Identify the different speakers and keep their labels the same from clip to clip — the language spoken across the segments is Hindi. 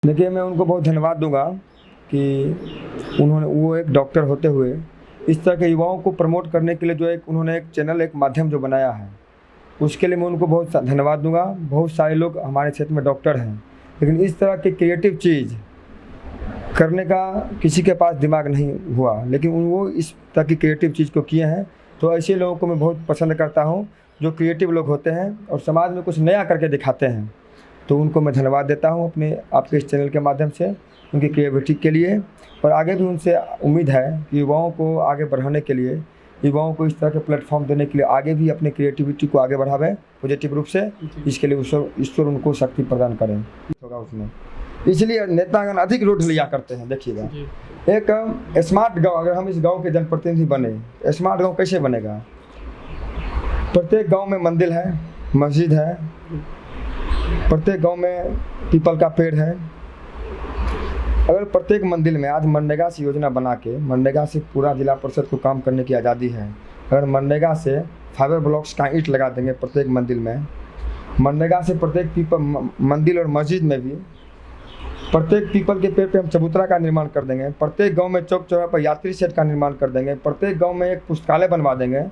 Speaker 1: देखिए, मैं उनको बहुत धन्यवाद दूँगा कि वो एक डॉक्टर होते हुए इस तरह के युवाओं को प्रमोट करने के लिए जो उन्होंने एक चैनल, एक माध्यम जो बनाया है, उसके लिए मैं उनको बहुत धन्यवाद दूँगा। बहुत सारे लोग हमारे क्षेत्र में डॉक्टर हैं, लेकिन इस तरह की क्रिएटिव चीज़ करने का किसी के पास दिमाग नहीं हुआ, लेकिन वो इस तरह की क्रिएटिव चीज़ को किए हैं। तो ऐसे लोगों को मैं बहुत पसंद करता हूँ, जो क्रिएटिव लोग होते हैं और समाज में कुछ नया करके दिखाते हैं। तो उनको मैं धन्यवाद देता हूँ आपके इस चैनल के माध्यम से, उनकी क्रिएटिविटी के लिए। और आगे भी उनसे उम्मीद है कि युवाओं को आगे बढ़ाने के लिए, युवाओं को इस तरह के प्लेटफॉर्म देने के लिए आगे भी अपनी क्रिएटिविटी को आगे बढ़ावें पॉजिटिव रूप से। इसके लिए ईश्वर उनको शक्ति प्रदान करें होगा उसमें। इसलिए नेतागण अधिक रोड लिया करते हैं। देखिएगा, एक स्मार्ट गांव, अगर हम इस गांव के जनप्रतिनिधि बने, स्मार्ट गांव कैसे बनेगा? प्रत्येक गांव में मंदिर है, मस्जिद है, प्रत्येक गांव में पीपल का पेड़ है। अगर प्रत्येक मंदिर में आज मनरेगा से योजना बना के, मनरेगा से पूरा जिला परिषद को काम करने की आज़ादी है। अगर मनरेगा से फाइबर ब्लॉक्स का ईंट लगा देंगे प्रत्येक मंदिर में, मनरेगा से प्रत्येक मंदिर और मस्जिद में भी प्रत्येक पीपल के पेड़ पे हम चबूतरा का निर्माण कर देंगे, प्रत्येक गांव में चौक चौराहे पर यात्री शेड का निर्माण कर देंगे, प्रत्येक गांव में एक पुस्तकालय बनवा देंगे।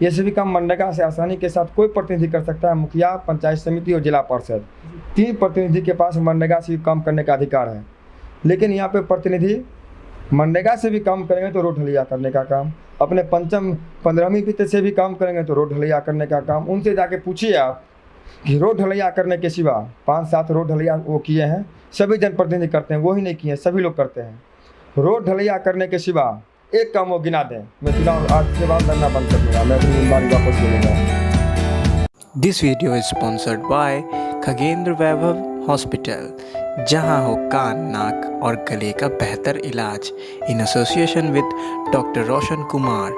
Speaker 1: ये सभी काम मनरेगा से आसानी के साथ कोई प्रतिनिधि कर सकता है। मुखिया, पंचायत समिति और जिला परिषद, 3 प्रतिनिधि के पास मनरेगा से काम करने का अधिकार है। लेकिन यहाँ पे प्रतिनिधि मनरेगा से भी काम करेंगे तो रोड ढलैया करने का काम, अपने पंचम 15वीं वित्त से भी काम करेंगे तो रोड ढलैया करने का काम। उनसे जाके पूछिए आप कि रोड ढलैया करने के सिवा 5-7 रोड ढलैया वो किए हैं, सभी जनप्रतिनिधि करते हैं, वो ही नहीं किए हैं, सभी लोग करते हैं। रोड ढलैया करने के सिवा एक काम वो गिना दें, मैं चुनाव आज के बाद लड़ना बंद कर दूँगा, मैं अपनी ईमानदारी वापस ले लूँगा।
Speaker 2: This video is sponsored by Khagendra Vaibhav hospital, जहां हो कान, नाक और गले का बेहतर इलाज, in association with doctor Roshan Kumar,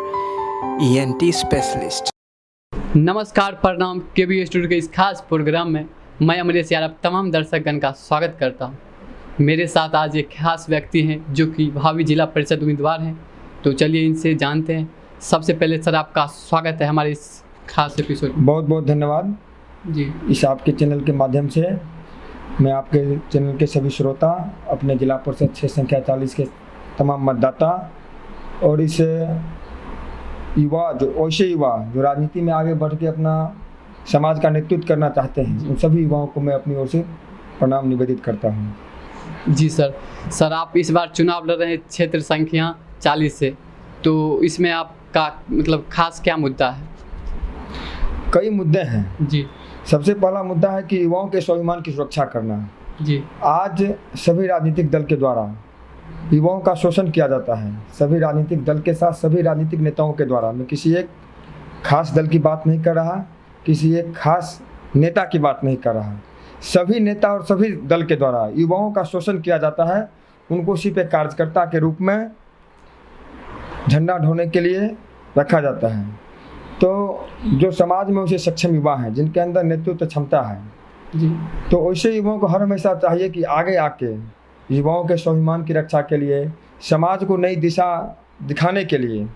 Speaker 2: ENT specialist.
Speaker 3: नमस्कार, प्रणाम। केबी स्टूडियो के इस खास प्रोग्राम में मैं अमरीश यादव तमाम दर्शकगण का स्वागत करता हूं। मेरे साथ आज एक खास व्यक्ति हैं जो कि भावी जिला परिषद उम्मीदवार हैं। तो चलिए इनसे जानते हैं। सबसे पहले सर, आपका स्वागत है हमारे इस खास एपिसोड में।
Speaker 1: बहुत बहुत धन्यवाद
Speaker 3: जी।
Speaker 1: इस आपके चैनल के माध्यम से मैं आपके चैनल के सभी श्रोता, अपने जिला परिषद 6 संख्या 40 के तमाम मतदाता और इस युवा जो राजनीति में आगे बढ़ के अपना समाज का नेतृत्व करना चाहते हैं, उन सभी युवाओं को मैं अपनी ओर से प्रणाम निवेदित करता हूं।
Speaker 3: जी सर, आप इस बार चुनाव लड़ रहे हैं क्षेत्र संख्या 40 से, तो इसमें आपका मतलब खास क्या मुद्दा है?
Speaker 1: कई मुद्दे हैं
Speaker 3: जी।
Speaker 1: सबसे पहला मुद्दा है कि युवाओं के स्वाभिमान की सुरक्षा करना।
Speaker 3: जी।
Speaker 1: आज सभी राजनीतिक दल के द्वारा युवाओं का शोषण किया जाता है, सभी राजनीतिक दल के साथ सभी राजनीतिक नेताओं के द्वारा। मैं किसी एक खास दल की बात नहीं कर रहा, किसी एक खास नेता की बात नहीं कर रहा, सभी नेता और सभी दल के द्वारा युवाओं का शोषण किया जाता है। उनको सिर्फ एक कार्यकर्ता के रूप में झंडा ढोने के लिए रखा जाता है। तो जो समाज में वैसे सक्षम युवा हैं, जिनके अंदर नेतृत्व क्षमता है
Speaker 3: जी,
Speaker 1: तो वैसे युवाओं को हर हमेशा चाहिए कि आगे आके युवाओं के स्वाभिमान की रक्षा के लिए, समाज को नई दिशा दिखाने के लिए,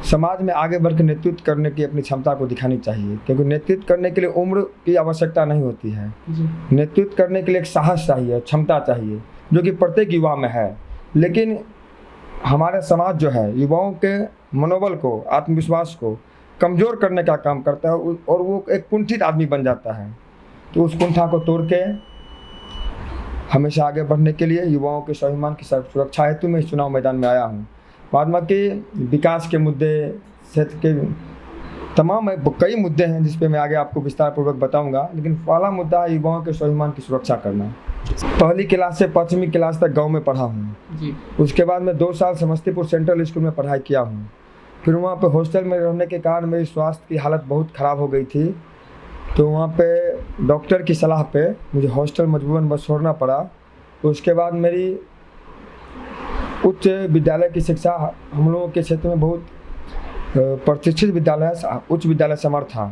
Speaker 1: समाज में आगे बढ़कर नेतृत्व करने की अपनी क्षमता को दिखानी चाहिए। क्योंकि नेतृत्व करने के लिए उम्र की आवश्यकता नहीं होती है। नेतृत्व करने के लिए एक साहस चाहिए, क्षमता चाहिए, जो कि प्रत्येक युवा में है। लेकिन हमारा समाज जो है युवाओं के मनोबल को, आत्मविश्वास को कमज़ोर करने का काम करता है और वो एक कुंठित आदमी बन जाता है। तो उस कुंठा को तोड़ के हमेशा आगे बढ़ने के लिए युवाओं के स्वाभिमान की सुरक्षा हेतु मैं इस चुनाव मैदान में आया हूँ। महात्मा के विकास के मुद्दे, क्षेत्र के तमाम कई मुद्दे हैं जिस पे मैं आगे आपको विस्तार पूर्वक बताऊंगा। लेकिन पहला मुद्दा है युवाओं के स्वाभिमान की सुरक्षा करना। पहली क्लास से 5वीं क्लास तक गांव में पढ़ा हूँ जी। उसके बाद मैं 2 साल समस्तीपुर सेंट्रल स्कूल में पढ़ाई किया हूँ। फिर वहाँ पे हॉस्टल में रहने के कारण मेरी स्वास्थ्य की हालत बहुत ख़राब हो गई थी। तो वहाँ पे डॉक्टर की सलाह पे मुझे हॉस्टल मजबूरन बस छोड़ना पड़ा। उसके बाद मेरी उच्च विद्यालय की शिक्षा हम लोगों के क्षेत्र में बहुत प्रतिष्ठित विद्यालय है, उच्च विद्यालय समर्था,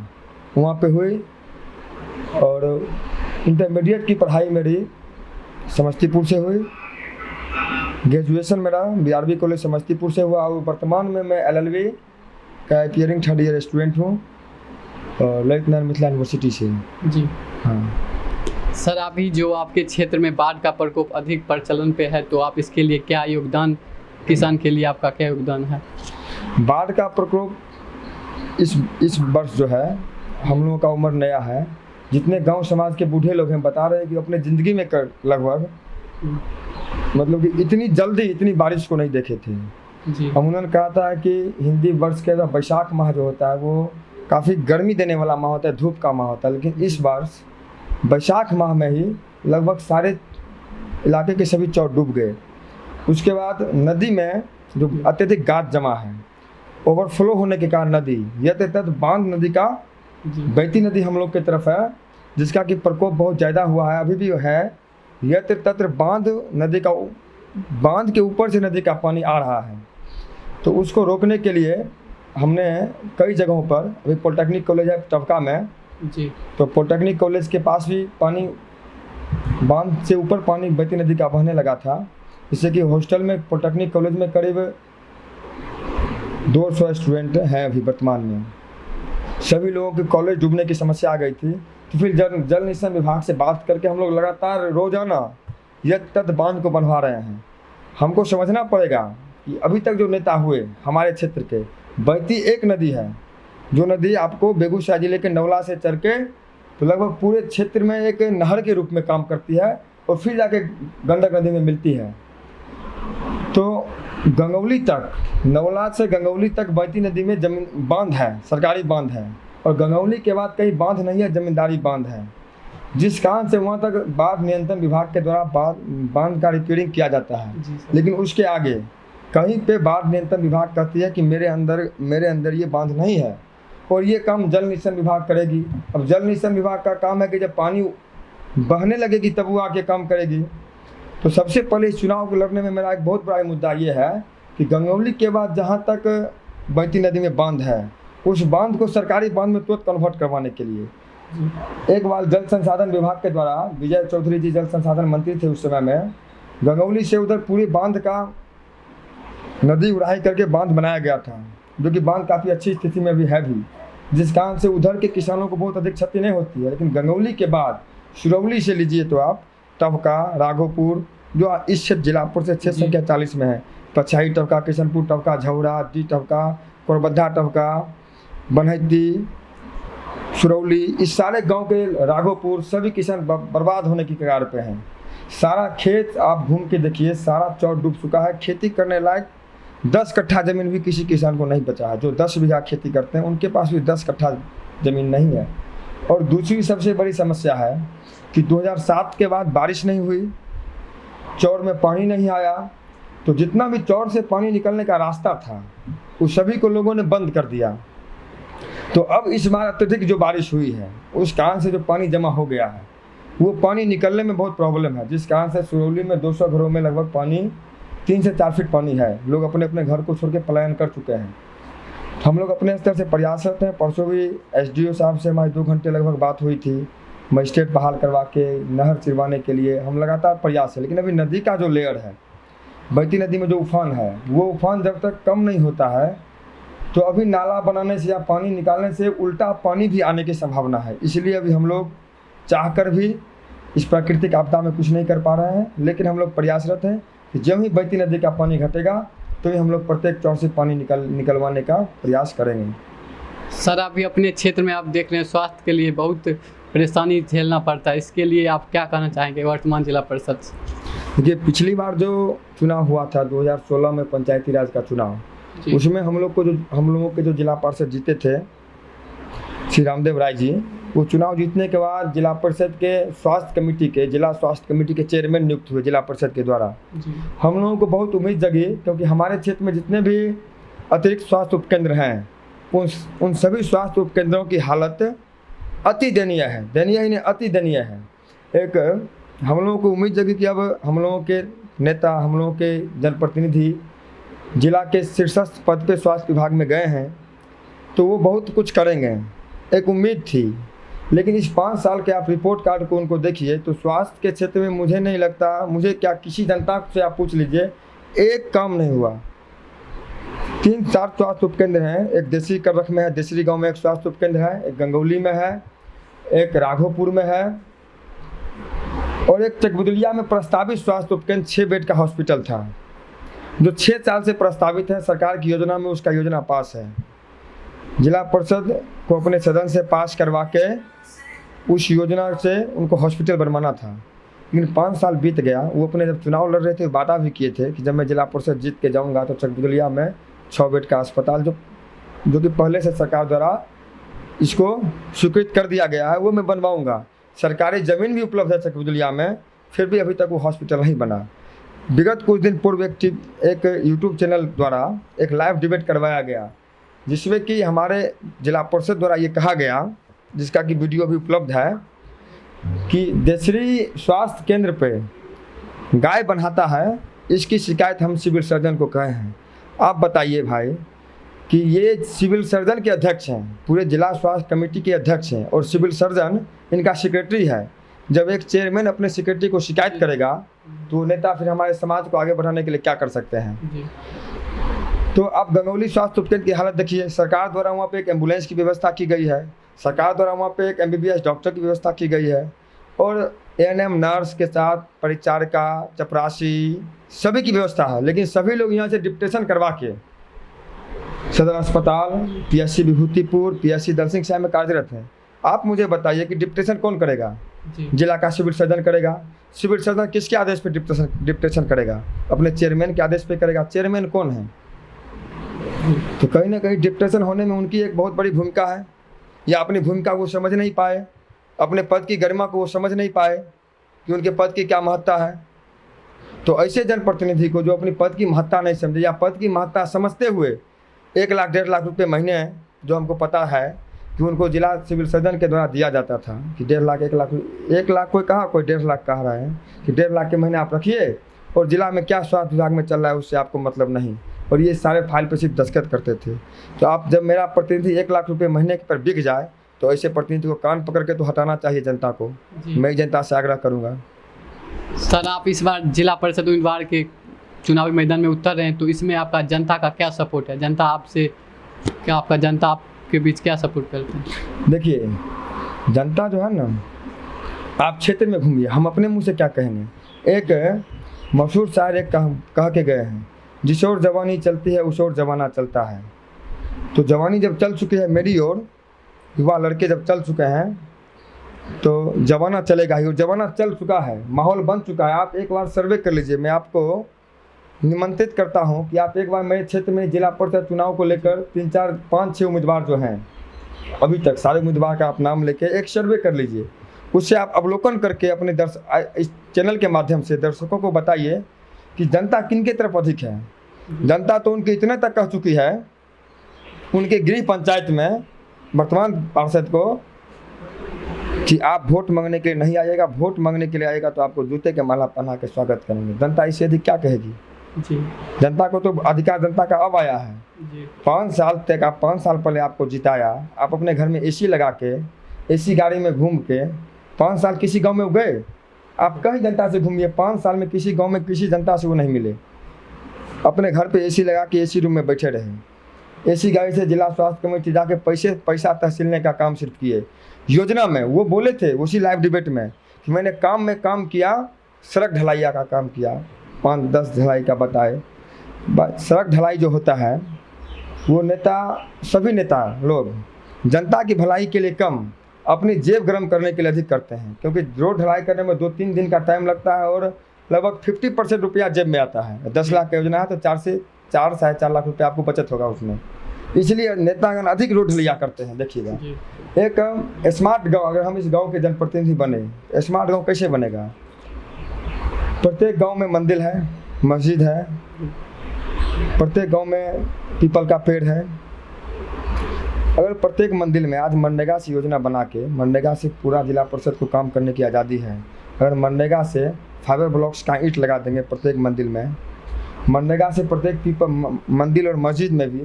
Speaker 1: वहाँ पे हुई। और इंटरमीडिएट की पढ़ाई मेरी समस्तीपुर से हुई। ग्रेजुएशन मेरा BRB कॉलेज समस्तीपुर से हुआ और वर्तमान में मैं LLB का अपीयरिंग 3rd ईयर स्टूडेंट हूँ और ललित नारायण मिथिला यूनिवर्सिटी से।
Speaker 3: जी।
Speaker 1: हाँ,
Speaker 3: सर अभी जो आपके क्षेत्र में बाढ़ का प्रकोप अधिक प्रचलन पे है, तो आप इसके लिए क्या योगदान, किसान के लिए आपका क्या योगदान है?
Speaker 1: बाढ़ का प्रकोप इस वर्ष जो है, हम लोगों का उम्र नया है, जितने गांव समाज के बूढ़े लोग हैं बता रहे हैं कि अपने ज़िंदगी में लगभग मतलब कि इतनी जल्दी इतनी बारिश को नहीं देखे थे
Speaker 3: जी।
Speaker 1: हम उन्होंने कहा था कि हिंदी वर्ष के बैसाख माह जो होता है वो काफ़ी गर्मी देने वाला माह होता है, धूप का माह होता है, लेकिन इस वर्ष बैसाख माह में ही लगभग सारे इलाके के सभी चौर डूब गए। उसके बाद नदी में जो अत्यधिक गाद जमा है, ओवरफ्लो होने के कारण नदी यथातथ बांध नदी का बैती नदी हम लोग की तरफ है, जिसका कि प्रकोप बहुत ज़्यादा हुआ है, अभी भी है। यथातथ बांध नदी का, बांध के ऊपर से नदी का पानी आ रहा है, तो उसको रोकने के लिए हमने कई जगहों पर, अभी पॉलिटेक्निक कॉलेज है टवका में
Speaker 3: जी, तो
Speaker 1: पॉलिटेक्निक कॉलेज के पास भी पानी, बांध से ऊपर पानी बैती नदी का बहने लगा था, जिससे कि हॉस्टल में पॉलिटेक्निक कॉलेज में करीब 200 स्टूडेंट हैं अभी वर्तमान में। सभी लोगों के कॉलेज डूबने की समस्या आ गई थी, तो फिर जल निगम विभाग से बात करके हम लोग लगातार रोजाना यथातथ बांध को बनवा रहे हैं। हमको समझना पड़ेगा कि अभी तक जो नेता हुए हमारे क्षेत्र के, बैती एक नदी है, जो नदी आपको बेगूसराय जिले के नवला से चढ़ के तो लगभग पूरे क्षेत्र में एक नहर के रूप में काम करती है और फिर जाके गंडक नदी में मिलती है। तो गंगौली तक, नवला से गंगौली तक बैती नदी में जमीन बांध है, सरकारी बांध है, और गंगौली के बाद कहीं बांध नहीं है, जमींदारी बांध है, जिस कारण से वहाँ तक बाढ़ नियंत्रण विभाग के द्वारा बांध का रिपेयरिंग किया जाता है। लेकिन उसके आगे कहीं पे बाढ़ नियंत्रण विभाग कहती है कि मेरे अंदर ये बांध नहीं है, और ये काम जल निगम विभाग करेगी। अब जल निगम विभाग का काम है कि जब पानी बहने लगेगी तब वो आके काम करेगी। तो सबसे पहले इस चुनाव को लड़ने में मेरा एक बहुत बड़ा मुद्दा ये है कि गंगौली के बाद जहाँ तक बैती नदी में बांध है, उस बांध को सरकारी बांध में तुरंत कन्वर्ट करवाने के लिए एक बार जल संसाधन विभाग के द्वारा, विजय चौधरी जी जल संसाधन मंत्री थे उस समय में, गंगौली से उधर पूरी बांध का नदी उड़ाई करके बांध बनाया गया था, जो कि बांध काफ़ी अच्छी स्थिति में भी है भी, जिस कारण से उधर के किसानों को बहुत अधिक क्षति नहीं होती है। लेकिन गंगौली के बाद सुरौली से लीजिए तो आप टवका, राघोपुर, जो इस क्षेत्र जिलापुर से 6 संख्या 40 में है, पछाई टवका, किशनपुर टवका, झौरा, डी टवका, कोरबद्धा टवका, बनहती, सुरौली, इस सारे गांव के, राघोपुर, सभी किसान बर्बाद होने की कगार पे हैं। सारा खेत आप घूम के देखिए, सारा चौर डूब चुका है। खेती करने लायक 10 कट्ठा ज़मीन भी किसी किसान को नहीं बचा है। जो 10 बीघा खेती करते हैं उनके पास भी 10 कट्ठा ज़मीन नहीं है। और दूसरी सबसे बड़ी समस्या है कि 2007 के बाद बारिश नहीं हुई, चौर में पानी नहीं आया, तो जितना भी चौर से पानी निकलने का रास्ता था उस सभी को लोगों ने बंद कर दिया। तो अब इस बार अत्यधिक जो बारिश हुई है उस कारण से जो पानी जमा हो गया है, वो पानी निकलने में बहुत प्रॉब्लम है, जिस कारण से सुरौली में 200 घरों में लगभग पानी 3 से 4 फीट पानी है। लोग अपने अपने घर को छोड़ के पलायन कर चुके हैं। हम लोग अपने स्तर से प्रयासरत हैं। परसों भी SDO साहब से हमारी 2 घंटे लगभग बात हुई थी, मजिस्ट्रेट बहाल करवा के नहर चिरवाने के लिए हम लगातार प्रयास है। लेकिन अभी नदी का जो लेयर है, बैती नदी में जो उफान है, वो उफान जब तक कम नहीं होता है तो अभी नाला बनाने से या पानी निकालने से उल्टा पानी भी आने की संभावना है। इसलिए अभी हम लोग चाहकर भी इस प्राकृतिक आपदा में कुछ नहीं कर पा रहे हैं, लेकिन हम लोग प्रयासरत हैं कि जब ही बैती नदी का पानी घटेगा तो ही हम लोग प्रत्येक चौर से पानी निकलवाने का प्रयास करेंगे।
Speaker 3: सर अभी अपने क्षेत्र में आप देख रहे हैं स्वास्थ्य के लिए बहुत परेशानी झेलना पड़ता है, इसके लिए आप क्या कहना चाहेंगे वर्तमान जिला परिषद से?
Speaker 1: देखिए, पिछली बार जो चुनाव हुआ था 2016 में पंचायती राज का चुनाव, उसमें हम लोगों के जो जिला पार्षद जीते थे श्री रामदेव राय जी, वो चुनाव जीतने के बाद जिला परिषद के स्वास्थ्य कमेटी के, जिला स्वास्थ्य कमेटी के चेयरमैन नियुक्त हुए जिला परिषद के द्वारा। हम लोगों को बहुत उम्मीद जगी, क्योंकि हमारे क्षेत्र में जितने भी अतिरिक्त स्वास्थ्य उपकेंद्र हैं उन सभी स्वास्थ्य उपकेंद्रों की हालत अति दयनीय है, दयनीय ही नहीं अति दयनीय है। एक हम लोगों को उम्मीद जगी कि अब हम लोगों के नेता, हम लोगों के जनप्रतिनिधि जिला के शीर्षस्थ पद पे स्वास्थ्य विभाग में गए हैं तो वो बहुत कुछ करेंगे, एक उम्मीद थी। लेकिन इस 5 साल के आप रिपोर्ट कार्ड को उनको देखिए तो स्वास्थ्य के क्षेत्र में मुझे नहीं लगता, मुझे क्या किसी जनता से आप पूछ लीजिए, एक काम नहीं हुआ। 3-4 स्वास्थ्य उपकेंद्र हैं, एक देसरी कररख में है, देसरी गांव में एक स्वास्थ्य उपकेंद्र है, एक गंगौली में है, एक राघोपुर में है, और एक चकबुदलिया में प्रस्तावित स्वास्थ्य उपकेंद्र 6 बेड का हॉस्पिटल था, जो 6 साल से प्रस्तावित है। सरकार की योजना में उसका योजना पास है। जिला परिषद को अपने सदन से पास करवा के उस योजना से उनको हॉस्पिटल बनवाना था, लेकिन 5 साल बीत गया। वो अपने जब चुनाव लड़ रहे थे वादा भी किए थे कि जब मैं जिला परिषद जीत के जाऊंगा तो चकबुदलिया में 6 बेड का अस्पताल जो कि पहले से सरकार द्वारा इसको स्वीकृत कर दिया गया है, वो मैं बनवाऊंगा। सरकारी ज़मीन भी उपलब्ध है चकबुदलिया में, फिर भी अभी तक वो हॉस्पिटल नहीं बना। विगत कुछ दिन पूर्व एक यूट्यूब चैनल द्वारा एक लाइव डिबेट करवाया गया, जिसमें कि हमारे जिला परिषद द्वारा ये कहा गया, जिसका कि वीडियो भी उपलब्ध है, कि देसरी स्वास्थ्य केंद्र पे गाय बनाता है, इसकी शिकायत हम सिविल सर्जन को कहे हैं। आप बताइए भाई कि ये सिविल सर्जन के अध्यक्ष हैं, पूरे जिला स्वास्थ्य कमेटी के अध्यक्ष हैं, और सिविल सर्जन इनका सेक्रेटरी है। जब एक चेयरमैन अपने सेक्रेटरी को शिकायत करेगा तो नेता फिर हमारे समाज को आगे बढ़ाने के लिए क्या कर सकते हैं। तो आप गंगौली स्वास्थ्य उपकेंद्र की हालत देखिए। सरकार द्वारा वहाँ पे एक एम्बुलेंस की व्यवस्था की गई है, सरकार द्वारा वहाँ पे एक MBBS डॉक्टर की व्यवस्था की गई है, और ANM नर्स के साथ परिचारिका, चपरासी सभी की व्यवस्था है। लेकिन सभी लोग यहाँ से डिप्टेशन करवा के सदर अस्पताल, PSC विभूतिपुर, PSC दल सिंह साहब में कार्यरत हैं। आप मुझे बताइए कि डिप्टेशन कौन करेगा? जिला का सिविल सर्जन करेगा। सिविल सर्जन किसके आदेश पे डिप्टेशन करेगा? अपने चेयरमैन के आदेश पे करेगा। चेयरमैन कौन है? तो कहीं ना कहीं डिप्टेशन होने में उनकी एक बहुत बड़ी भूमिका है, या अपनी भूमिका को समझ नहीं पाए, अपने पद की गरिमा को वो समझ नहीं पाए कि उनके पद की क्या महत्ता है। तो ऐसे जनप्रतिनिधि को जो अपनी पद की महत्ता नहीं समझे, या पद की महत्ता समझते हुए 1 लाख 1.5 लाख रुपये महीने, जो हमको पता है कि उनको जिला सिविल सर्जन के द्वारा दिया जाता था कि 1.5 लाख 1 लाख कोई कहा, कोई 1.5 लाख कह रहा है कि 1.5 लाख के महीने आप रखिए, और जिला में क्या स्वास्थ्य विभाग में चल रहा है उससे आपको मतलब नहीं। और ये सारे फाइल पर सिर्फ दस्तखत करते थे। तो आप जब मेरा प्रतिनिधि 1 लाख रुपये महीने पर बिक जाए तो ऐसे प्रतिनिधि को कान पकड़ के तो हटाना चाहिए जनता को। मैं जनता से आग्रह करूँगा।
Speaker 3: सर, आप इस बार जिला परिषद उम्मीदवार के चुनावी मैदान में उतर रहे हैं, तो इसमें आपका जनता का क्या सपोर्ट है? जनता आपसे क्या, आपका जनता आपके बीच क्या सपोर्ट करते हैं?
Speaker 1: देखिए, जनता जो है ना, आप क्षेत्र में घूमिए, हम अपने मुंह से क्या कहेंगे। एक मशहूर शायर एक कह के गए हैं, जिस ओर जवानी चलती है उस ओर जमाना चलता है। तो जवानी जब चल चुकी है मेरी ओर, युवा लड़के जब चल चुके हैं, तो जमाना चलेगा ही। और जमाना चल चुका है, माहौल बन चुका है। आप एक बार सर्वे कर लीजिए। मैं आपको निमंत्रित करता हूं कि आप एक बार मेरे क्षेत्र में जिला परिषद चुनाव को लेकर 3, 4, 5, 6 उम्मीदवार जो हैं अभी तक, सारे उम्मीदवार का आप नाम लेके एक सर्वे कर लीजिए। उससे आप अवलोकन करके अपने इस चैनल के माध्यम से दर्शकों को बताइए कि जनता किन के तरफ अधिक है। जनता तो उनके इतने तक कह चुकी है, उनके गृह पंचायत में वर्तमान पार्षद को, कि आप वोट मांगने के लिए नहीं आइएगा, वोट मांगने के लिए आएगा तो आपको जूते के माला पहना के स्वागत करेंगे। जनता इससे अधिक क्या कहेगी?
Speaker 3: जी,
Speaker 1: जनता को तो अधिकार जनता का अब आया है।
Speaker 3: जी,
Speaker 1: 5 साल तक, आप 5 साल पहले आपको जिताया, आप अपने घर में AC लगा के, AC गाड़ी में घूम के 5 साल किसी गांव में गए? आप कहीं जनता से घूमिए, 5 साल में किसी गांव में किसी जनता से वो नहीं मिले। अपने घर पे AC लगा के AC रूम में बैठे रहे। AC गाड़ी से जिला स्वास्थ्य कमेटी जाके पैसा तहसीलने का काम सिर्फ किए। योजना में वो बोले थे उसी लाइव डिबेट में कि मैंने काम किया, सड़क ढलाइया का काम किया, 5-10 ढलाई का बताए। सड़क ढलाई जो होता है वो नेता, सभी नेता लोग जनता की भलाई के लिए कम, अपनी जेब गर्म करने के लिए अधिक करते हैं। क्योंकि रोड ढलाई करने में 2-3 दिन का टाइम लगता है और लगभग 50% रुपया जेब में आता है। 10 लाख का योजना है तो 4 से 4-4.5 लाख रुपया आपको बचत होगा उसमें। इसलिए नेतागण अधिक रोड ढलैया करते हैं। देखिएगा, एक स्मार्ट गांव, अगर हम इस गांव के जनप्रतिनिधि बने, स्मार्ट गांव कैसे बनेगा? प्रत्येक गांव में मंदिर है, मस्जिद है, प्रत्येक गांव में पीपल का पेड़ है। अगर प्रत्येक मंदिर में आज मनरेगा से योजना बना के, मनरेगा से पूरा जिला परिषद को काम करने की आज़ादी है। अगर मनरेगा से फाइबर ब्लॉक्स का ईंट लगा देंगे प्रत्येक मंदिर में, मनरेगा से प्रत्येक मंदिर और मस्जिद में भी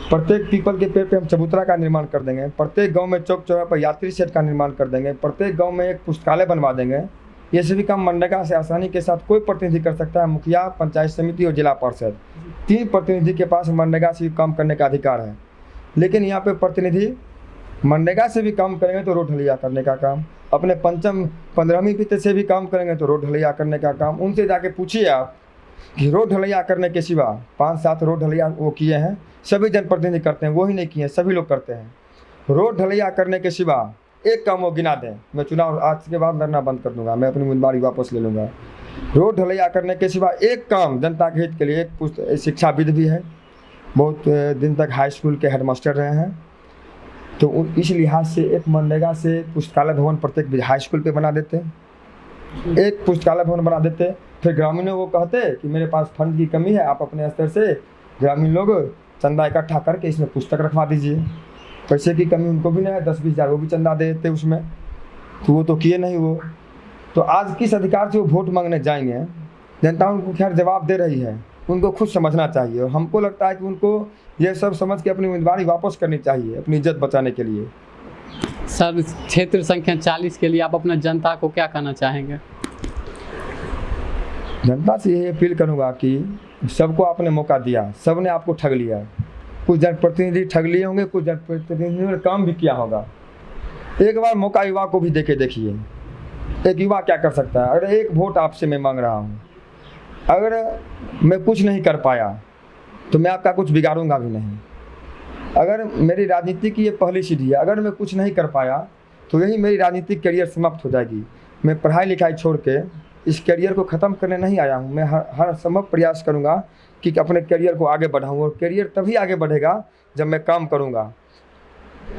Speaker 1: प्रत्येक पीपल के पेड़ पे हम चबूतरा का निर्माण कर देंगे, प्रत्येक गांव में चौक चौराहे पर यात्री शेड का निर्माण कर देंगे, प्रत्येक गांव में एक पुस्तकालय बनवा देंगे। ये सभी काम मनरेगा से आसानी के साथ कोई प्रतिनिधि कर सकता है। मुखिया, पंचायत समिति और जिला परिषद, 3 प्रतिनिधि के पास मनरेगा से काम करने का अधिकार है। लेकिन यहाँ पे प्रतिनिधि मनरेगा से भी काम करेंगे तो रोड ढलैया करने का काम, अपने पंचम 15वीं वित्त से भी काम करेंगे तो रोड ढलैया करने का काम उनसे जाके पूछिए आप कि रोड ढलैया करने के सिवा 5-7 रोड ढलैया वो किए हैं, सभी जनप्रतिनिधि करते हैं, वो ही नहीं किए हैं, सभी लोग करते हैं। रोड ढलैया करने के सिवा एक काम वो गिना दें, मैं चुनाव आज के बाद लड़ना बंद कर दूंगा, मैं अपनी उम्मीदवारी वापस ले लूँगा। रोड ढलैया करने के सिवा एक काम जनता के हित के लिए, एक शिक्षाविद भी है, बहुत दिन तक हाई स्कूल के हेडमास्टर रहे हैं, तो इस लिहाज से एक मनरेगा से पुस्तकालय भवन प्रत्येक हाई स्कूल पे बना देते, एक पुस्तकालय भवन बना देते। फिर ग्रामीणों को कहते कि मेरे पास फंड की कमी है, आप अपने स्तर से ग्रामीण लोग चंदा इकट्ठा करके इसमें पुस्तक रखवा दीजिए। पैसे की कमी उनको भी नहीं है, 10-20 हज़ार वो भी चंदा दे देते उसमें, तो वो तो किए नहीं वो। तो आज किस अधिकार से वो वोट मांगने जाएंगे? जनता उनको खैर जवाब दे रही है, उनको खुद समझना चाहिए। और हमको लगता है कि उनको ये सब समझ के अपनी उम्मीदवारी वापस करनी चाहिए अपनी इज्जत बचाने के लिए।
Speaker 3: सर, क्षेत्र संख्या 40 के लिए आप अपना जनता को क्या कहना चाहेंगे?
Speaker 1: जनता से यही अपील करूँगा कि सबको आपने मौका दिया, सब ने आपको ठग लिया। कुछ जनप्रतिनिधि ठग लिए होंगे, कुछ जनप्रतिनिधियों ने काम भी किया होगा। एक बार मौका युवा को भी देके देखिए, एक युवा क्या कर सकता है। अगर एक वोट आपसे मैं मांग रहा हूँ, अगर मैं कुछ नहीं कर पाया तो मैं आपका कुछ बिगाड़ूंगा भी नहीं। अगर मेरी राजनीति की ये पहली सीढ़ी है, अगर मैं कुछ नहीं कर पाया तो यही मेरी राजनीतिक करियर समाप्त हो जाएगी। मैं पढ़ाई लिखाई छोड़ के इस करियर को ख़त्म करने नहीं आया हूँ। मैं हर संभव प्रयास करूँगा कि अपने करियर को आगे बढ़ाऊँ, और करियर तभी आगे बढ़ेगा जब मैं काम करूँगा।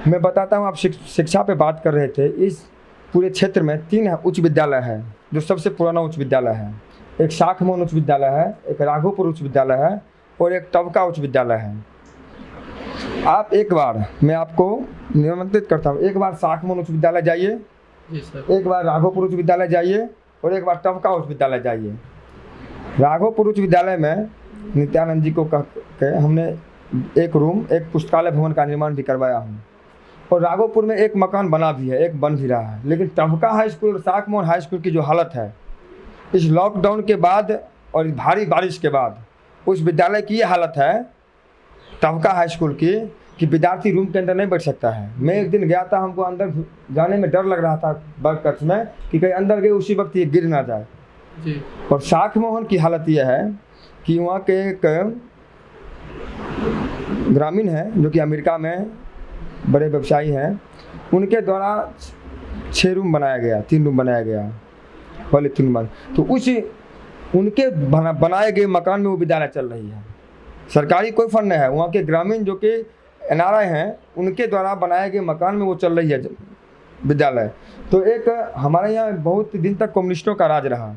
Speaker 1: मैं बताता हूँ, आप शिक्षा पे बात कर रहे थे। इस पूरे क्षेत्र में 3 उच्च विद्यालय है जो सबसे पुराना उच्च विद्यालय है। एक शाख मोहन उच्च विद्यालय है, एक राघोपुर उच्च विद्यालय है और एक टबका उच्च विद्यालय है। आप एक बार, मैं आपको निमंत्रित करता हूँ, एक बार शाख मोहन उच्च विद्यालय जाइए, एक बार राघोपुर उच्च विद्यालय जाइए और एक बार टबका उच्च विद्यालय जाइए। राघोपुर उच्च विद्यालय में नित्यानंद जी को कह के हमने एक रूम, एक पुस्तकालय भवन का निर्माण भी करवाया हूँ, और राघोपुर में एक मकान बना भी है, एक बन भी रहा है। लेकिन टबका हाई स्कूल और शाख मोहन हाई स्कूल की जो हालत है, इस लॉकडाउन के बाद और भारी बारिश के बाद उस विद्यालय की ये हालत है टबका हाई स्कूल की कि विद्यार्थी रूम के अंदर नहीं बैठ सकता है। मैं एक दिन गया था, हमको अंदर जाने में डर लग रहा था वर्ग कक्ष में कि कहीं अंदर गए उसी वक्त ये गिर ना जाए जी। और शाख मोहन की हालत यह है कि वहाँ के एक ग्रामीण है जो कि अमेरिका में बड़े व्यवसायी हैं, उनके द्वारा 6 रूम बनाया गया, 3 रूम बनाया गया, पहले 3 रूम। तो उस उनके बनाए गए मकान में वो विद्यालय चल रही है। सरकारी कोई फंड नहीं है, वहाँ के ग्रामीण जो कि NRI हैं उनके द्वारा बनाए गए मकान में वो चल रही है विद्यालय। तो एक हमारे यहाँ बहुत दिन तक कम्युनिस्टों का राज रहा,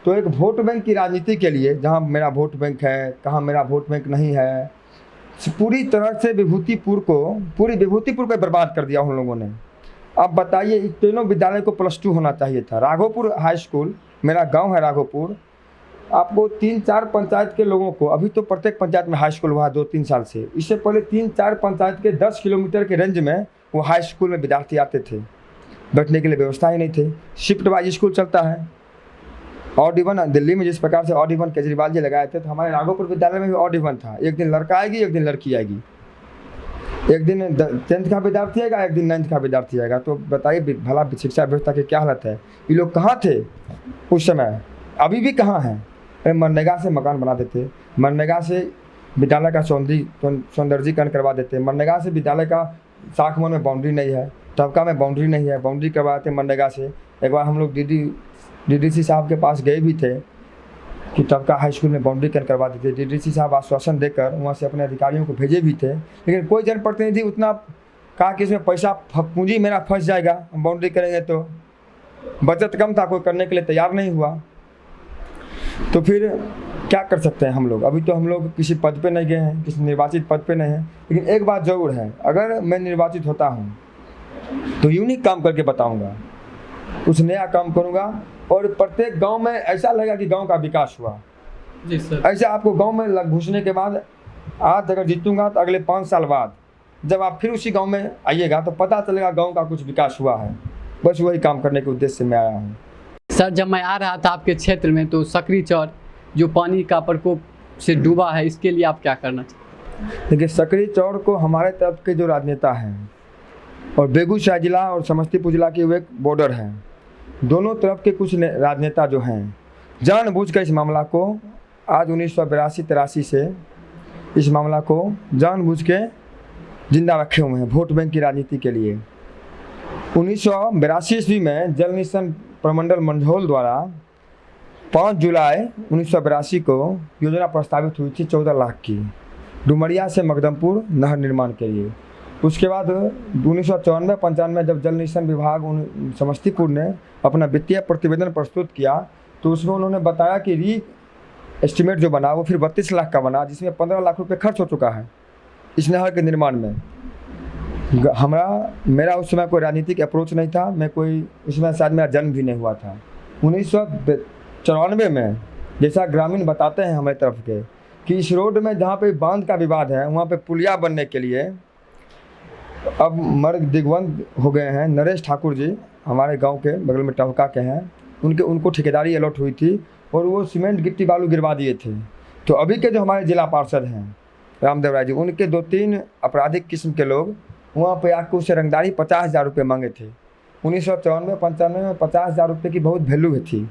Speaker 1: तो एक वोट बैंक की राजनीति के लिए, जहाँ मेरा वोट बैंक है, कहाँ मेरा वोट बैंक नहीं है, पूरी तरह से विभूतिपुर को बर्बाद कर दिया उन लोगों ने। अब बताइए, इन तीनों विद्यालय को +2 होना चाहिए था। राघोपुर हाई स्कूल, मेरा गांव है राघोपुर, आपको 3-4 पंचायत के लोगों को, अभी तो प्रत्येक पंचायत में हाई स्कूल हुआ 2-3 साल से, इससे पहले 3-4 पंचायत के 10 किलोमीटर के रेंज में वो हाई स्कूल में विद्यार्थी आते थे, बैठने के लिए व्यवस्था ही नहीं थी। शिफ्ट वाइज स्कूल चलता है, ऑड इवन। दिल्ली में जिस प्रकार से ऑड इवन केजरीवाल जी लगाए थे, तो हमारे राघोपुर विद्यालय में भी ऑड इवन था। एक दिन लड़का आएगी, एक दिन लड़की आएगी, एक दिन 10th का विद्यार्थी आएगा, एक दिन 9th का विद्यार्थी आएगा। तो बताइए भला शिक्षा व्यवस्था की क्या हालत है। ये लोग कहाँ थे उस समय, अभी भी कहाँ हैं। मनरेगा से मकान बना देते, मनरेगा से विद्यालय का सौंदर्यीकरण करवा देते, मनरेगा से विद्यालय का शाख मोहन में बाउंड्री नहीं है, टबका में बाउंड्री नहीं है, बाउंड्री करवाते मनरेगा से। एक बार हम लोग DDC साहब के पास गए भी थे कि टबका हाई स्कूल में बाउंड्रीकरण करवा देते। DDC साहब आश्वासन देकर वहाँ से अपने अधिकारियों को भेजे भी थे, लेकिन कोई जनप्रतिनिधि उतना कहा कि इसमें पैसा पूंजी मेरा फंस जाएगा, हम बाउंड्री करेंगे तो बचत कम था, कोई करने के लिए तैयार नहीं हुआ। तो फिर क्या कर सकते हैं हम लोग। अभी तो हम लोग किसी पद पे नहीं गए हैं, किसी निर्वाचित पद पे नहीं हैं, लेकिन एक बात ज़रूर है, अगर मैं निर्वाचित होता हूँ तो यूनिक काम करके बताऊँगा, कुछ नया काम करूँगा, और प्रत्येक गांव में ऐसा लगेगा कि गांव का विकास हुआ
Speaker 3: जी सर।
Speaker 1: ऐसे आपको गांव में घुसने के बाद, आज अगर जीतूंगा तो अगले 5 साल बाद जब आप फिर उसी गांव में आइएगा तो पता चलेगा गांव का कुछ विकास हुआ है। बस वही काम करने के उद्देश्य से मैं आया हूँ।
Speaker 3: सर, जब मैं आ रहा था आपके क्षेत्र में तो सकरी चौर जो पानी का प्रकोप से डूबा है, इसके लिए आप क्या करना चाहते हैं?
Speaker 1: देखिए, सकरी चौर को हमारे तरफ के जो राजनेता हैं और बेगूसराय जिला और समस्तीपुर जिला की वो एक बॉर्डर है। दोनों तरफ के कुछ राजनेता जो हैं जानबूझकर इस मामला को आज 1982-83 से इस मामला को जानबूझ के जिंदा रखे हुए हैं वोट बैंक की राजनीति के लिए। 1982 ईस्वी में जल मिशन प्रमंडल मंझौल द्वारा 5 जुलाई 1982 को योजना प्रस्तावित हुई थी 14 लाख की डुमरिया से मकदमपुर नहर निर्माण के लिए। उसके बाद 1994-95 जब जल मिशन विभाग समस्तीपुर ने अपना वित्तीय प्रतिवेदन प्रस्तुत किया तो उसमें उन्होंने बताया कि री एस्टिमेट जो बना वो फिर 32 लाख का बना, जिसमें 15 लाख रुपए खर्च हो चुका है इस नहर के निर्माण में। मेरा उस समय कोई राजनीतिक अप्रोच नहीं था, मैं कोई उसमें शायद मेरा जन्म भी नहीं हुआ था। 1994 में जैसा ग्रामीण बताते हैं हमारे तरफ के कि इस रोड में जहाँ पे बांध का विवाद है वहाँ पे पुलिया बनने के लिए अब मर्ग दिग्वंत हो गए हैं नरेश ठाकुर जी, हमारे गांव के बगल में टवका के हैं, उनको ठेकेदारी अलॉट हुई थी और वो सीमेंट गिट्टी बालू गिरवा दिए थे। तो अभी के जो हमारे जिला पार्षद हैं रामदेव राय जी, उनके 2-3 आपराधिक किस्म के लोग वहाँ पे आकर उससे रंगदारी 50,000 रुपये मांगे थे। 1994-95 में 50,000 रुपये की बहुत वैल्यू थी।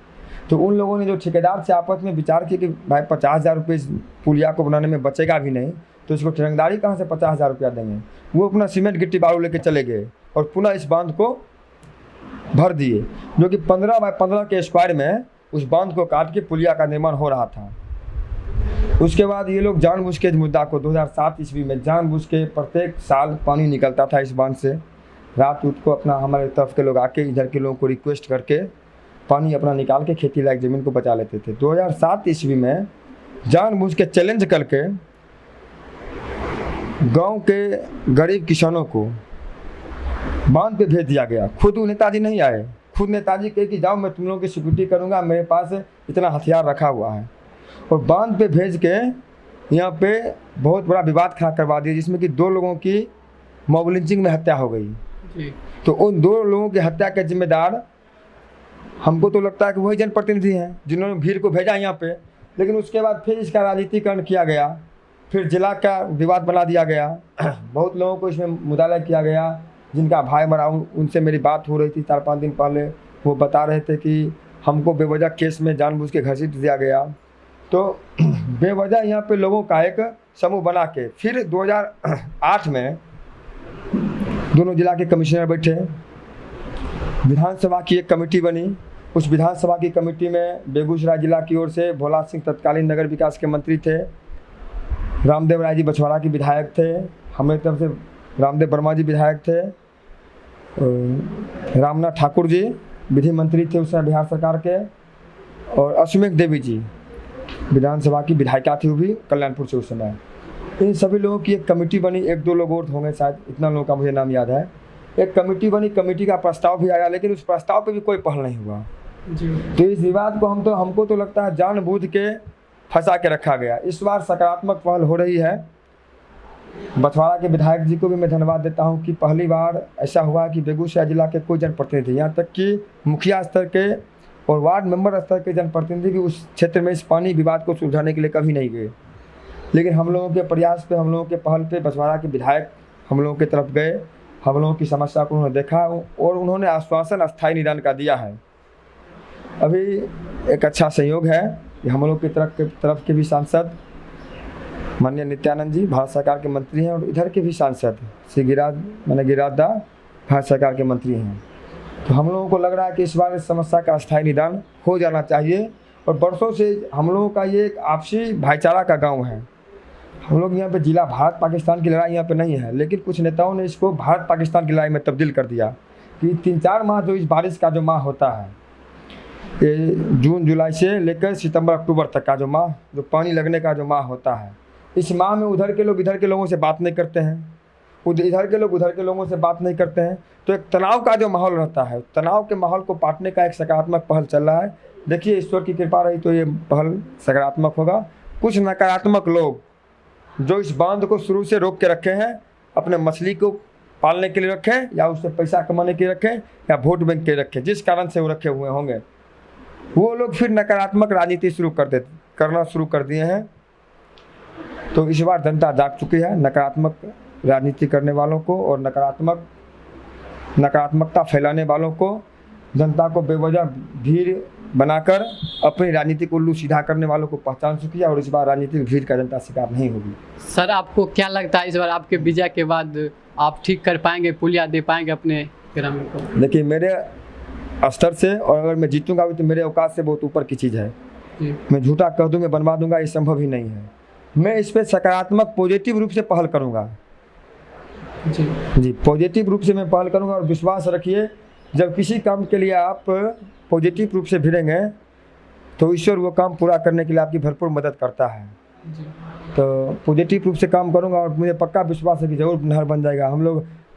Speaker 1: तो उन लोगों ने जो ठेकेदार से आपस में विचार किया कि भाई 50,000 रुपये पुलिया को बनाने में बचेगा भी नहीं तो इसको रंगदारी कहाँ से 50,000 रुपया देंगे। वो अपना सीमेंट गिट्टी बालू लेके चले गए और पुनः इस बांध को भर दिए, जो कि 15 बाय 15 के स्क्वायर में उस बांध को काट के पुलिया का निर्माण हो रहा था। उसके बाद ये लोग जानबूझ के इस मुद्दा को 2007 ईस्वी में जानबूझ के प्रत्येक साल पानी निकलता था इस बांध से, रात उठ को अपना हमारे तरफ के लोग आके इधर के लोगों को रिक्वेस्ट करके पानी अपना निकाल के खेती लायक ज़मीन को बचा लेते थे। 2007 ईस्वी में जानबूझ के चैलेंज करके गांव के गरीब किसानों को बांध पे भेज दिया गया। खुद नेताजी नहीं आए, खुद नेताजी कहे कि जाओ मैं तुम लोगों की सिक्योरिटी करूंगा, मेरे पास इतना हथियार रखा हुआ है, और बांध पे भेज के यहाँ पे बहुत बड़ा विवाद खड़ा करवा दिया जिसमें कि 2 लोगों की मॉब लिंचिंग में हत्या हो गई जी। तो उन 2 लोगों की हत्या के जिम्मेदार हमको तो लगता है कि वही जनप्रतिनिधि हैं जिन्होंने भीड़ को भेजा यहाँ पे, लेकिन उसके बाद फिर इसका राजनीतिकरण किया गया, फिर जिला का विवाद बना दिया गया। बहुत लोगों को इसमें मुदाला किया गया, जिनका भाई मरा उनसे मेरी बात हो रही थी 4-5 दिन पहले, वो बता रहे थे कि हमको बेवजह केस में जानबूझ के घसीट दिया गया। तो बेवजह यहाँ पे लोगों का एक समूह बना के फिर 2008 में दोनों जिला के कमिश्नर बैठे, विधानसभा की एक कमेटी बनी। उस विधानसभा की कमेटी में बेगूसराय जिला की ओर से भोला सिंह तत्कालीन नगर विकास के मंत्री थे, रामदेव राय जी बछवाड़ा के विधायक थे, हमारे तरफ से रामदेव वर्मा जी विधायक थे, रामनाथ ठाकुर जी विधि मंत्री थे उस समय बिहार सरकार के, और अश्वमेघ देवी जी विधानसभा की विधायिका थी, वो भी कल्याणपुर से उस समय। इन सभी लोगों की एक कमेटी बनी, 1-2 लोग और होंगे शायद, इतना लोगों का मुझे नाम याद है। एक कमेटी बनी, कमेटी का प्रस्ताव भी आया, लेकिन उस प्रस्ताव पे भी कोई पहल नहीं हुआ जी। तो इस विवाद को हमको तो लगता है जानबूझ के फंसा के रखा गया। इस बार सकारात्मक पहल हो रही है। बछवाड़ा के विधायक जी को भी मैं धन्यवाद देता हूं कि पहली बार ऐसा हुआ कि बेगूसराय जिला के कोई जनप्रतिनिधि, यहाँ तक कि मुखिया स्तर के और वार्ड मेंबर स्तर के जनप्रतिनिधि भी उस क्षेत्र में इस पानी विवाद को सुलझाने के लिए कभी नहीं गए। लेकिन हम लोगों के प्रयास पे, हम लोगों के पहल पे बछवाड़ा के विधायक हम लोगों की तरफ गए, हम लोगों की समस्या को उन्होंने देखा और उन्होंने आश्वासन अस्थायी निदान का दिया है। अभी एक अच्छा संयोग है कि हम लोग की तरफ के भी सांसद माननीय नित्यानंद जी भारत सरकार के मंत्री हैं, और इधर के भी सांसद श्री गिरिराज भारत सरकार के मंत्री हैं। तो हम लोगों को लग रहा है कि इस बार इस समस्या का अस्थायी निदान हो जाना चाहिए। और बरसों से हम लोगों का ये एक आपसी भाईचारा का गांव है। हम लोग यहाँ पे जिला भारत पाकिस्तान की लड़ाई यहाँ पे नहीं है, लेकिन कुछ नेताओं ने इसको भारत पाकिस्तान की लड़ाई में तब्दील कर दिया कि 3-4 माह जो इस बारिश का जो माह होता है, ये जून जुलाई से लेकर सितंबर अक्टूबर तक का जो माह, जो पानी लगने का जो माह होता है, इस माह में उधर के लोग इधर के लोगों से बात नहीं करते हैं, इधर के लोग उधर के लोगों से बात नहीं करते हैं। तो एक तनाव का जो माहौल रहता है, तनाव के माहौल को पाटने का एक सकारात्मक पहल चल रहा है। देखिए ईश्वर की कृपा रही तो ये पहल सकारात्मक होगा। कुछ नकारात्मक लोग जो इस बांध को शुरू से रोक के रखे हैं, अपने मछली को पालने के लिए रखें या उससे पैसा कमाने के लिए रखें या वोट बैंक के रखें, जिस कारण से वो रखे हुए होंगे, वो लोग फिर नकारात्मक राजनीति करना शुरू कर दिए हैं। तो इस बार जनता जाग चुकी है नकारात्मक राजनीति करने वालों को और नकारात्मक नकारात्मकता फैलाने वालों को, जनता को बेवजह भीड़ बनाकर अपनी राजनीतिक उल्लू सीधा करने वालों को पहचान चुकी है और इस बार राजनीतिक भीड़ का जनता शिकार नहीं होगी।
Speaker 3: सर आपको क्या लगता है इस बार आपके विजय के बाद आप ठीक कर पाएंगे, पुलिया दे पाएंगे अपने ग्रामीण को?
Speaker 1: देखिए, मेरे स्तर से और अगर मैं जीतूंगा भी तो मेरे औकात से बहुत ऊपर की चीज़ है।
Speaker 3: जी
Speaker 1: मैं झूठा कह दूँ, मैं बनवा दूंगा, ये संभव ही नहीं है। मैं इस पर सकारात्मक पॉजिटिव रूप से पहल करूंगा। जी, पॉजिटिव रूप से मैं पहल करूंगा और विश्वास रखिए, जब किसी काम के लिए आप पॉजिटिव रूप से भिड़ेंगे तो ईश्वर वो काम पूरा करने के लिए आपकी भरपूर मदद करता है।
Speaker 3: जी
Speaker 1: तो पॉजिटिव रूप से काम करूंगा और मुझे पक्का विश्वास है कि ज़रूर नहर बन जाएगा।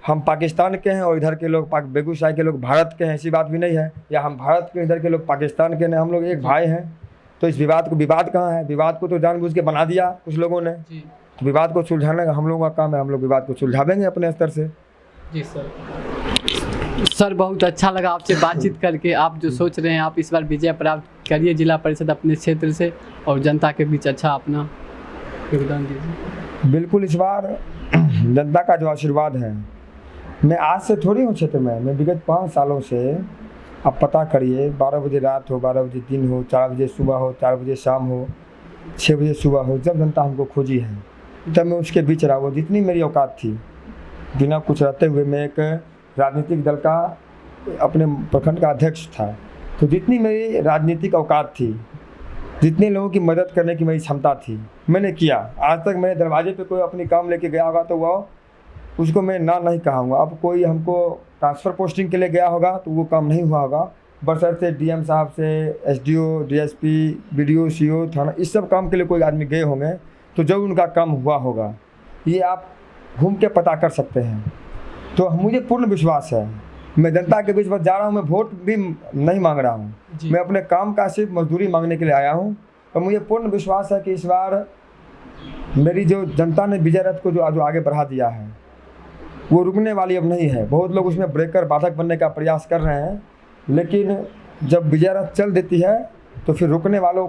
Speaker 1: हम पाकिस्तान के हैं और इधर के लोग बेगूसराय के लोग भारत के हैं, ऐसी बात भी नहीं है, या हम भारत के इधर के लोग पाकिस्तान के नहीं, हम लोग एक भाई हैं। तो इस विवाद कहाँ है? विवाद को तो जानबूझ के बना दिया कुछ लोगों ने।
Speaker 3: जी
Speaker 1: तो विवाद को सुलझाने का हम लोगों का काम है, हम लोग विवाद को सुलझावेंगे अपने स्तर से।
Speaker 3: जी सर बहुत अच्छा लगा आपसे बातचीत करके। आप जो सोच रहे हैं आप इस बार विजय प्राप्त करिए जिला परिषद अपने क्षेत्र से और जनता के बीच अच्छा अपना योगदान दीजिए।
Speaker 1: बिल्कुल, इस बार जनता का जो आशीर्वाद है, मैं आज से थोड़ी हूँ क्षेत्र में, मैं विगत 5 सालों से, आप पता करिए, 12 बजे रात हो, 12 बजे दिन हो, 4 बजे सुबह हो, 4 बजे शाम हो, 6 बजे सुबह हो, जब जनता हमको खोजी है तब मैं उसके बीच रहा। वो जितनी मेरी औकात थी, बिना कुछ रहते हुए मैं एक राजनीतिक दल का अपने प्रखंड का अध्यक्ष था, तो जितनी मेरी राजनीतिक औकात थी, जितने लोगों की मदद करने की मेरी क्षमता थी, मैंने किया। आज तक मेरे दरवाजे पे कोई अपनी काम लेके गया होगा तो वह उसको मैं ना नहीं कहूँगा। अब कोई हमको ट्रांसफ़र पोस्टिंग के लिए गया होगा तो वो काम नहीं हुआ होगा, बशर्ते डीएम साहब से, एसडीओ, डीएसपी, बीडीओ, सीओ, थाना, इस सब काम के लिए कोई आदमी गए होंगे तो जब उनका काम हुआ होगा, ये आप घूम के पता कर सकते हैं। तो मुझे पूर्ण विश्वास है, मैं जनता के बीच बस जा रहा हूँ, मैं वोट भी नहीं मांग रहा हूँ, मैं अपने काम का सिर्फ मजदूरी मांगने के लिए आया हूँ। और मुझे पूर्ण विश्वास है कि इस बार मेरी जो जनता ने विजय रथ को जो आगे बढ़ा दिया है, वो रुकने वाली अब नहीं है। बहुत लोग उसमें ब्रेकर, बाधक बनने का प्रयास कर रहे हैं, लेकिन जब विजय रथ चल देती है तो फिर रुकने वालों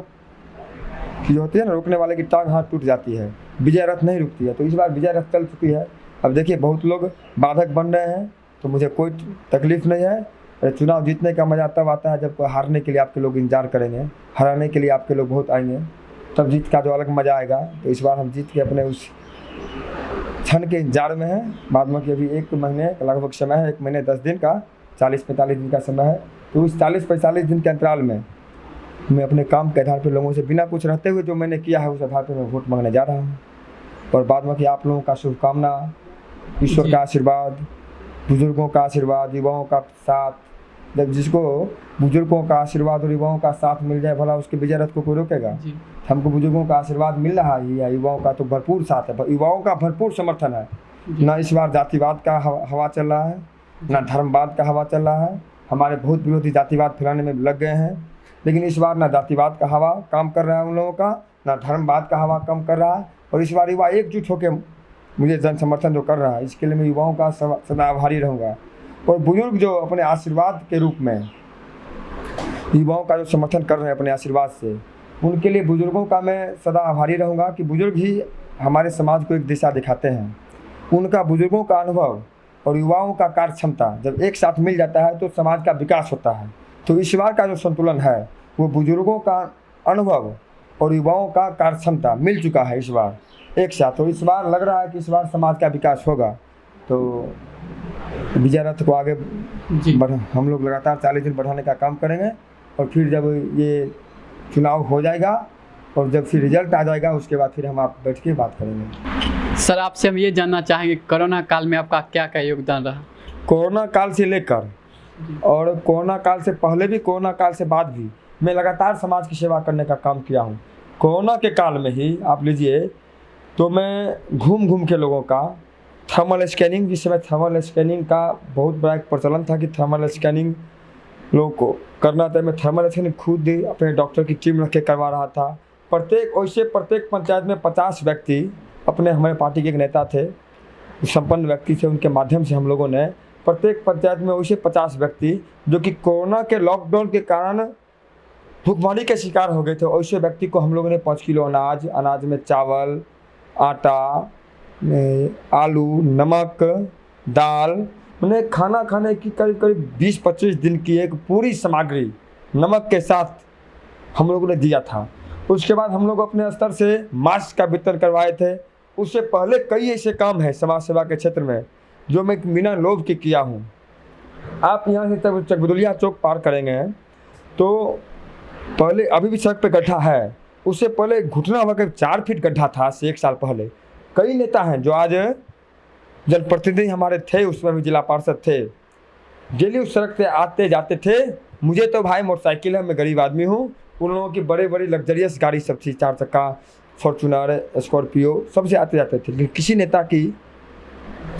Speaker 1: की जो होती है ना, रुकने वाले की टांग हाथ टूट जाती है, विजय रथ नहीं रुकती है। तो इस बार विजय रथ चल चुकी है। अब देखिए, बहुत लोग बाधक बन रहे हैं तो मुझे कोई तकलीफ़ नहीं है। चुनाव जीतने का मज़ा तब आता है जब हारने के लिए आपके लोग इंतजार करेंगे, हराने के लिए आपके लोग बहुत आएंगे, तब जीत का जो अलग मज़ा आएगा। तो इस बार हम जीत के अपने उस क्षण के इंतजार में हैं। बाद में कि अभी 1 महीने का लगभग समय है, 1 महीने 10 दिन का, 40-45 दिन का समय है। तो उस 40-45 दिन के अंतराल में मैं अपने काम के आधार पर लोगों से बिना कुछ रहते हुए जो मैंने किया है उस आधार पर मैं वोट मांगने जा रहा हूँ। और बाद में कि आप लोगों का शुभकामना, ईश्वर का आशीर्वाद, बुजुर्गों का आशीर्वाद, युवाओं का साथ, जब जिसको बुजुर्गों का आशीर्वाद और युवाओं का साथ मिल जाए, भला उसके विजय रथ को कोई रोकेगा? हमको बुजुर्गों का आशीर्वाद मिल रहा है या युवाओं का तो भरपूर साथ है, युवाओं का भरपूर समर्थन है। ना इस बार जातिवाद का हवा चल रहा है, ना धर्मवाद का हवा चल रहा है। हमारे बहुत विरोधी जातिवाद फैलाने में लग गए हैं, लेकिन इस बार ना जातिवाद का हवा काम कर रहा है उन लोगों का, ना धर्मवाद का हवा कम कर रहा है। और इस बार युवा एकजुट होकर मुझे जन समर्थन जो कर रहा है, इसके लिए मैं युवाओं का सदा आभारी रहूँगा। और बुजुर्ग जो अपने आशीर्वाद के रूप में युवाओं का जो समर्थन कर रहे हैं अपने आशीर्वाद से, उनके लिए बुजुर्गों का मैं सदा आभारी रहूँगा कि बुजुर्ग ही हमारे समाज को एक दिशा दिखाते हैं। उनका, बुजुर्गों का अनुभव और युवाओं का कार्य क्षमता जब एक साथ मिल जाता है तो समाज का विकास होता है। तो इस बार का जो संतुलन है वो बुजुर्गों का अनुभव और युवाओं का कार्य क्षमता मिल चुका है इस बार एक साथ। तो इस बार लग रहा है कि इस बार समाज का विकास होगा। तो विजय रथ को आगे हम लोग लगातार 40 दिन बढ़ाने का काम करेंगे। और फिर जब ये चुनाव हो जाएगा और जब फिर रिजल्ट आ जाएगा, उसके बाद फिर हम आप बैठ के बात करेंगे।
Speaker 3: सर आपसे हम ये जानना चाहेंगे, कोरोना काल में आपका क्या क्या योगदान रहा?
Speaker 1: कोरोना काल से लेकर और कोरोना काल से पहले भी, कोरोना काल से बाद भी मैं लगातार समाज की सेवा करने का काम किया हूँ। कोरोना के काल में ही आप लीजिए तो मैं घूम घूम के लोगों का थर्मल स्कैनिंग, जिस समय थर्मल स्कैनिंग का बहुत बड़ा एक प्रचलन था कि थर्मल स्कैनिंग लोगों को करना था, मैं थर्मल स्कैनिंग खुद अपने डॉक्टर की टीम रख के करवा रहा था। प्रत्येक पंचायत में 50 व्यक्ति, अपने हमारे पार्टी के एक नेता थे, संपन्न व्यक्ति थे, उनके माध्यम से हम लोगों ने प्रत्येक पंचायत में वैसे 50 व्यक्ति जो कि कोरोना के लॉकडाउन के कारण भुखमरी के शिकार हो गए थे, वैसे व्यक्ति को हम लोगों ने 5 किलो अनाज में चावल, आटा, आलू, नमक, दाल, मैंने खाना खाने की करीब करीब 20-25 दिन की एक पूरी सामग्री नमक के साथ हम लोगों ने दिया था। उसके बाद हम लोग अपने स्तर से मास्क का वितरण करवाए थे। उससे पहले कई ऐसे काम हैं समाज सेवा के क्षेत्र में जो मैं बिना लोभ के किया हूँ। आप यहाँ से तब चकबुदुलिया चौक पार करेंगे तो पहले अभी भी सड़क पे गड्ढा है, उससे पहले घुटना होकर 4 फीट गड्ढा था से 1 साल पहले। कई नेता हैं जो आज जनप्रतिनिधि हमारे थे, उसमें भी जिला पार्षद थे, डेली उस सड़क से आते जाते थे। मुझे तो भाई मोटरसाइकिल है, मैं गरीब आदमी हूँ। उन लोगों की बड़े बड़ी लग्जरियस गाड़ी सब थी, 4 चक्का, फॉर्चूनर, स्कॉर्पियो, सबसे आते जाते थे। लेकिन किसी नेता की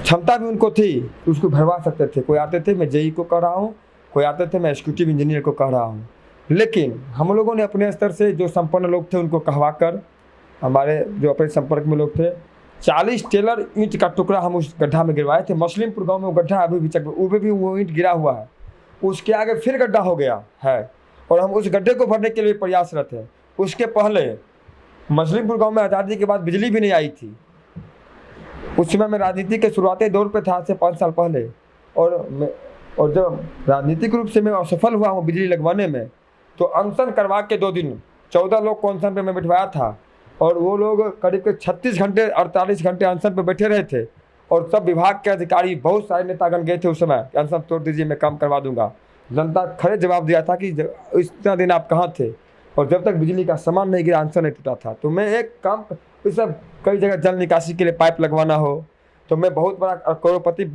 Speaker 1: क्षमता भी उनको थी, उसको भरवा सकते थे। कोई आते थे मैं जेई को कह रहा हूँ, कोई आते थे मैं एग्जीक्यूटिव इंजीनियर को कह रहा हूँ। लेकिन हम लोगों ने अपने स्तर से जो संपन्न लोग थे उनको कहवा कर, हमारे जो अपने संपर्क में लोग थे, 40 टेलर ईंट का टुकड़ा हम उस गड्ढा में गिरवाए थे। मसलिमपुर गांव में वो गड्ढा अभी भी वो ईंट गिरा हुआ है। उसके आगे फिर गड्ढा हो गया है और हम उस गड्ढे को भरने के लिए प्रयासरत हैं। उसके पहले मसलिमपुर गांव में आज़ादी के बाद बिजली भी नहीं आई थी। उस समय मैं राजनीति के शुरुआती दौर पे था, आज से 5 साल पहले। और जब राजनीतिक रूप से मैं असफल हुआ हूँ बिजली लगवाने में, तो अनशन करवा के 2 दिन 14 लोग को अनशन पे मैं बिठवाया था। और वो लोग करीब 36 घंटे 48 घंटे अनशन पे बैठे रहे थे। और सब विभाग के अधिकारी, बहुत सारे नेतागण गए थे उस समय, अनशन तोड़ दीजिए, मैं काम करवा दूंगा। जनता खड़े जवाब दिया था कि इतना दिन आप कहाँ थे, और जब तक बिजली का सामान नहीं गिरा अनशन नहीं टूटा था। तो मैं एक काम, इस सब कई जगह जल निकासी के लिए पाइप लगवाना हो, तो मैं बहुत बड़ा करोड़पति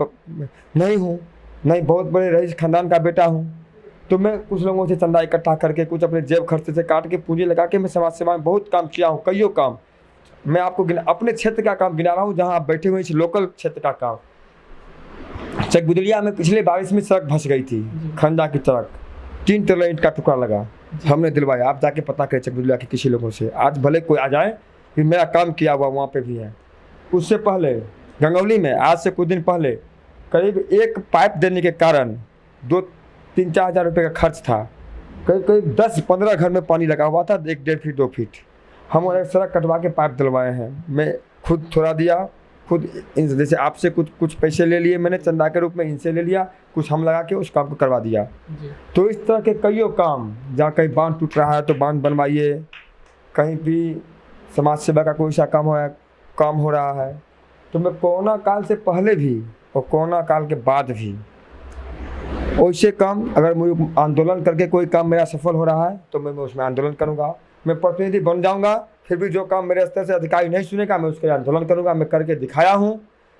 Speaker 1: नहीं हूँ, नहीं बहुत बड़े रईस खानदान का बेटा हूँ। तो मैं कुछ लोगों से चंदा इकट्ठा करके, कुछ अपने जेब खर्चे से काट के, पूंजी लगा के मैं समाज सेवा में बहुत काम किया हूँ, कईयों काम। मैं आपको अपने क्षेत्र का काम गिना रहा हूँ, जहाँ आप बैठे हुए इस लोकल क्षेत्र का काम। चकबुदुलिया में पिछले बारिश में सड़क धंस गई थी, खंडा की सड़क, 3 टेलर ईंट का टुकड़ा लगा, हमने दिलवाया। आप जाके पता करें चकबुदुलिया के किसी लोगों से, आज भले कोई आ जाए कि मेरा काम किया हुआ वहाँ पे भी है। उससे पहले गंगौली में आज से कुछ दिन पहले करीब एक पाइप देने के कारण 2-3-4 हज़ार रुपये का खर्च था। करीब 10-15 घर में पानी लगा हुआ था, 1-1.5 फीट 2 फीट। हम एक सड़क कटवा के पाइप डलवाए हैं। मैं खुद थोड़ा दिया, खुद जैसे आपसे कुछ पैसे ले लिए मैंने चंदा के रूप में, इनसे ले लिया, कुछ हम लगा के उस काम को करवा दिया। तो इस तरह के कईयों काम, जहाँ कहीं बांध टूट रहा है तो बांध बनवाइए, कहीं भी समाज सेवा का कोई सा काम हो रहा है। तो मैं कोरोना काल से पहले भी और कोरोना काल के बाद भी वैसे काम, अगर मुझे आंदोलन करके कोई काम मेरा सफल हो रहा है तो मैं उसमें आंदोलन करूँगा। मैं प्रतिनिधि बन जाऊँगा, फिर भी जो काम मेरे स्तर से अधिकारी नहीं सुनेगा मैं उसके आंदोलन करूँगा। मैं करके दिखाया हूँ।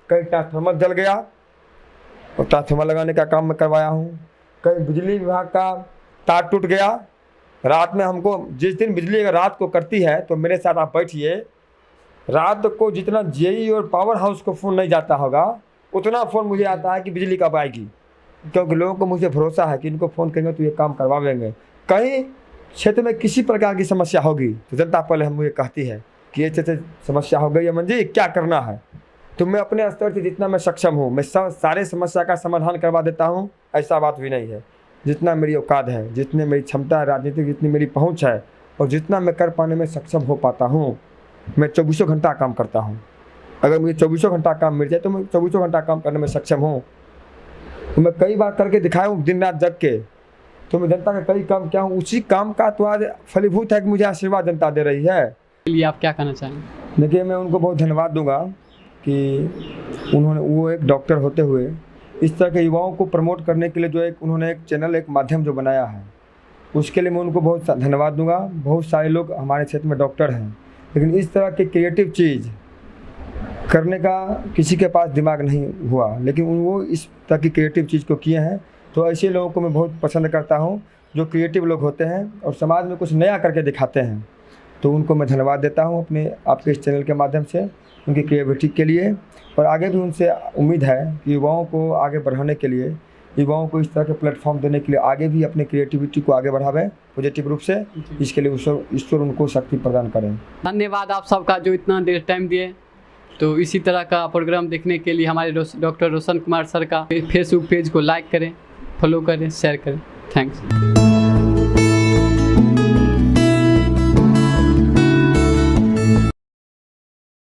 Speaker 1: कहीं ट्रांसफार्मर जल गया और ट्रांसफार्मर लगाने का काम मैं करवाया हूँ। कहीं बिजली विभाग का तार टूट गया, रात में हमको, जिस दिन बिजली अगर रात को करती है तो मेरे साथ आप बैठिए, रात को जितना जेई और पावर हाउस को फ़ोन नहीं जाता होगा उतना फ़ोन मुझे आता है कि बिजली कब आएगी, क्योंकि लोगों को मुझे भरोसा है कि इनको फ़ोन करेंगे तो ये काम करवा देंगे। कहीं क्षेत्र में किसी प्रकार की समस्या होगी तो जनता पहले हम मुझे कहती है कि ये क्षेत्र समस्या हो गई है, मंजी क्या करना है। तो मैं अपने स्तर से जितना मैं सक्षम हूँ, मैं सारे समस्या का समाधान करवा देता हूँ, ऐसा बात भी नहीं है। जितना मेरी औकात है, जितने मेरी क्षमता है राजनीतिक, जितनी मेरी पहुँच है और जितना मैं कर पाने में सक्षम हो पाता हूँ, मैं 24 घंटा काम करता हूँ। अगर मुझे 24 घंटा काम मिल जाए तो मैं 24 घंटा काम करने में सक्षम हूँ। तो मैं कई बार करके दिखाया हूँ दिन रात जग के। तो मैं जनता का कई काम किया हूँ, उसी काम का तो आज फलीभूत है कि मुझे आशीर्वाद जनता दे रही है।
Speaker 3: लिए आप क्या कहना चाहेंगे?
Speaker 1: देखिए, मैं उनको बहुत धन्यवाद दूंगा कि वो एक डॉक्टर होते हुए इस तरह के युवाओं को प्रमोट करने के लिए जो उन्होंने एक चैनल, एक माध्यम जो बनाया है, उसके लिए मैं उनको बहुत धन्यवाद दूंगा। बहुत सारे लोग हमारे क्षेत्र में डॉक्टर हैं, लेकिन इस तरह की क्रिएटिव चीज़ करने का किसी के पास दिमाग नहीं हुआ, लेकिन वो इस तरह की क्रिएटिव चीज़ को किए हैं। तो ऐसे लोगों को मैं बहुत पसंद करता हूँ जो क्रिएटिव लोग होते हैं और समाज में कुछ नया करके दिखाते हैं। तो उनको मैं धन्यवाद देता हूँ अपने आपके इस चैनल के माध्यम से, उनकी क्रिएटिविटी के लिए। और आगे भी उनसे उम्मीद है कि युवाओं को आगे बढ़ाने के लिए, युवाओं को इस तरह के प्लेटफॉर्म देने के लिए आगे भी अपनी क्रिएटिविटी को आगे बढ़ावें पॉजिटिव रूप से। इसके लिए ईश्वर उनको शक्ति प्रदान करें।
Speaker 3: धन्यवाद आप सबका जो इतना देर टाइम दिए। तो इसी तरह का प्रोग्राम देखने के लिए हमारे डॉक्टर रोशन कुमार सर का फेसबुक पेज को लाइक करें, फॉलो करें, शेयर करें। थैंक्स।